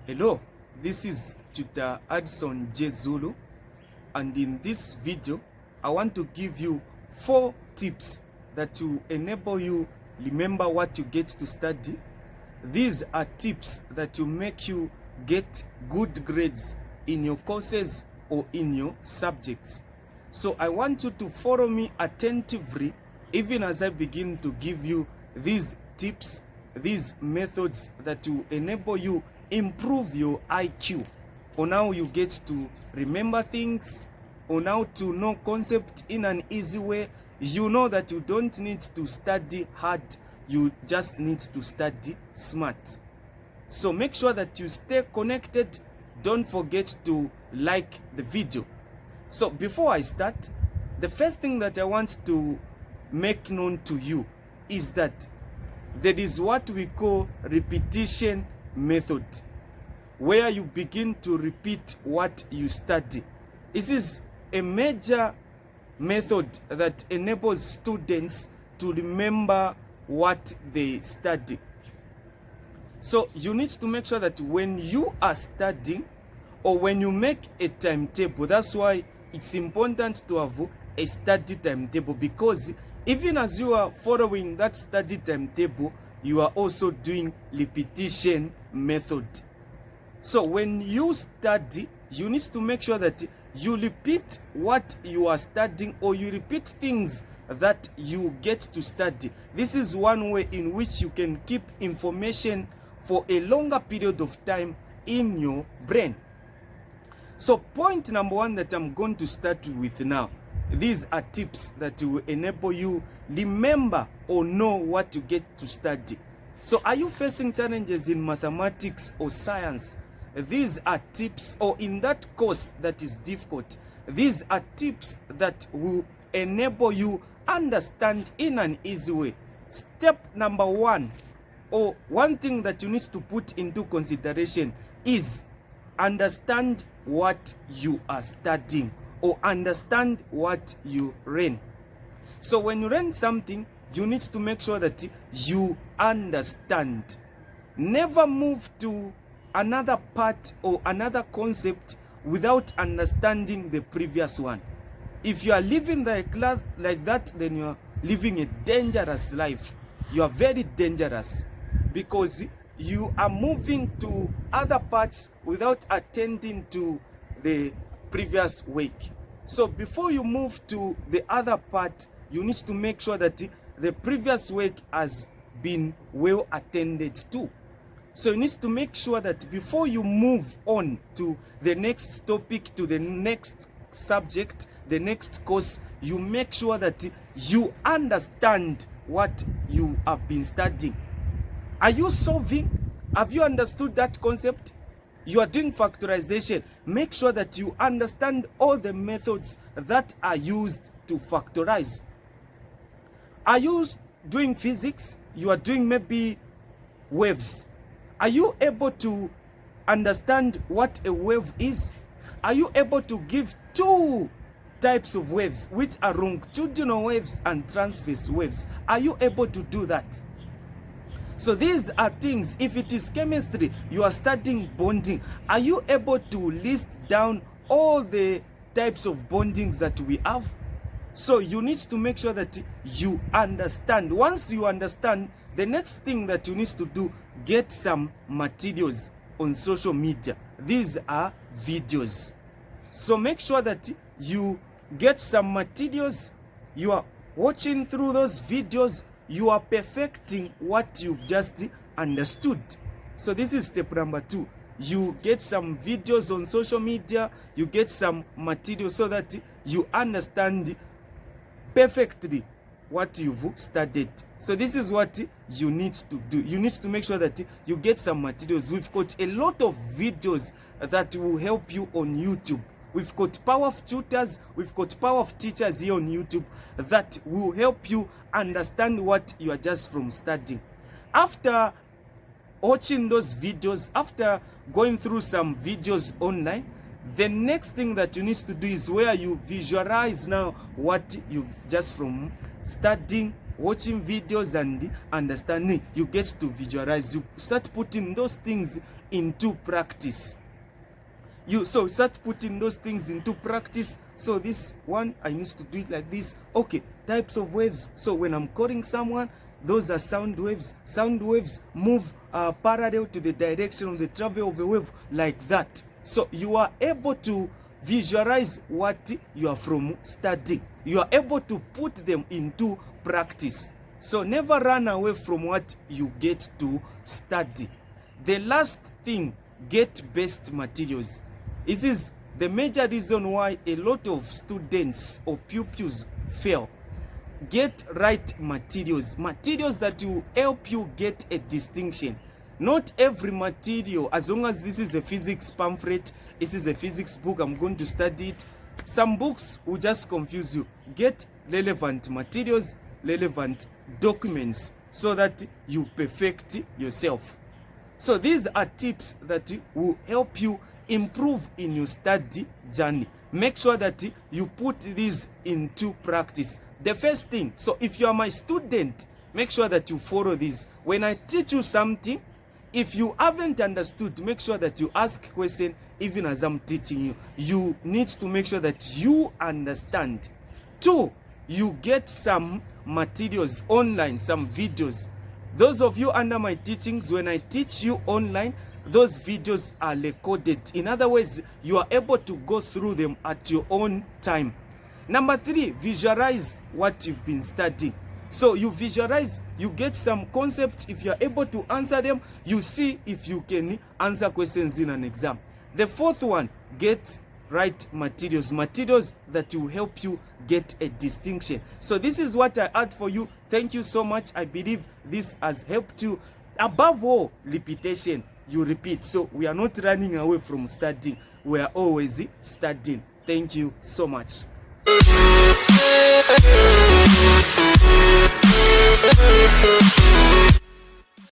Hello, this is Tutor Addison J. Zulu, and in this video, I want to give you 4 tips that will enable you remember what you get to study. These are tips that will make you get good grades in your courses or in your subjects. So I want you to follow me attentively even as I begin to give you these tips, these methods that will enable you improve your IQ on how you get to remember things, on how to know concept in an easy way. You know that you don't need to study hard, you just need to study smart. So make sure that you stay connected. Don't forget to like the video. So before I start, the first thing that I want to make known to you is that there is what we call repetition method, where you begin to repeat what you study. This is a major method that enables students to remember what they study. So you need to make sure that when you are studying or when you make a timetable, that's why it's important to have a study timetable, because even as you are following that study timetable, you are also doing repetition method. So when you study, you need to make sure that you repeat what you are studying, or you repeat things that you get to study. This is one way in which you can keep information for a longer period of time in your brain. So point number 1 that I'm going to start with now, these are tips that will enable you remember or know what you get to study. So are you facing challenges in mathematics or science? These are tips, or in that course that is difficult, these are tips that will enable you understand in an easy way. Step number 1, or one thing that you need to put into consideration, is understand what you are studying, or understand what you learn. So when you learn something, you need to make sure that you understand. Never move to another part or another concept without understanding the previous one. If you are living like that, then you are living a dangerous life. You are very dangerous, because you are moving to other parts without attending to the previous week. So before you move to the other part, you need to make sure that the previous week has been well attended to. So you need to make sure that before you move on to the next topic, to the next subject, the next course, you make sure that you understand what you have been studying. Are you solving? Have you understood that concept? You are doing factorization. Make sure that you understand all the methods that are used to factorize. Are you doing physics? You are doing maybe waves. Are you able to understand what a wave is? Are you able to give 2 types of waves, which are longitudinal waves and transverse waves? Are you able to do that? So these are things. If it is chemistry, you are studying bonding. Are you able to list down all the types of bondings that we have? So you need to make sure that you understand. Once you understand, the next thing that you need to do, get some materials on social media. These are videos. So make sure that you get some materials. You are watching through those videos. You are perfecting what you've just understood. So this is step number 2. You get some videos on social media. You get some materials so that you understand perfectly what you've studied. So this is what you need to do. You need to make sure that you get some materials. We've got a lot of videos that will help you on YouTube. We've got power of tutors, we've got power of teachers here on YouTube that will help you understand what you are just from studying. After watching those videos, after going through some videos online, the next thing that you need to do is where you visualize now what you've just from studying, watching videos and understanding. You get to visualize. You start putting those things into practice. You start putting those things into practice. So this one, I used to do it like this. Okay, types of waves. So when I'm calling someone, those are sound waves. Sound waves move parallel to the direction of the travel of a wave, like that. So you are able to visualize what you are from studying. You are able to put them into practice. So never run away from what you get to study. The last thing, get best materials. This is the major reason why a lot of students or pupils fail. Get right materials. Materials that will help you get a distinction. Not every material, as long as this is a physics pamphlet, this is a physics book, I'm going to study it. Some books will just confuse you. Get relevant materials, relevant documents, so that you perfect yourself. So these are tips that will help you improve in your study journey. Make sure that you put these into practice. The first thing, so if you are my student, make sure that you follow this. When I teach you something, if you haven't understood, make sure that you ask question even as I'm teaching you. You need to make sure that you understand. 2, you get some materials online, some videos. Those of you under my teachings, when I teach you online, those videos are recorded. In other words, you are able to go through them at your own time. Number 3, visualize what you've been studying. So you visualize, you get some concepts. If you are able to answer them, you see if you can answer questions in an exam. The 4th one, get right materials. Materials that will help you get a distinction. So this is what I had for you. Thank you so much. I believe this has helped you. Above all, repetition. You repeat. So we are not running away from studying. We are always studying. Thank you so much.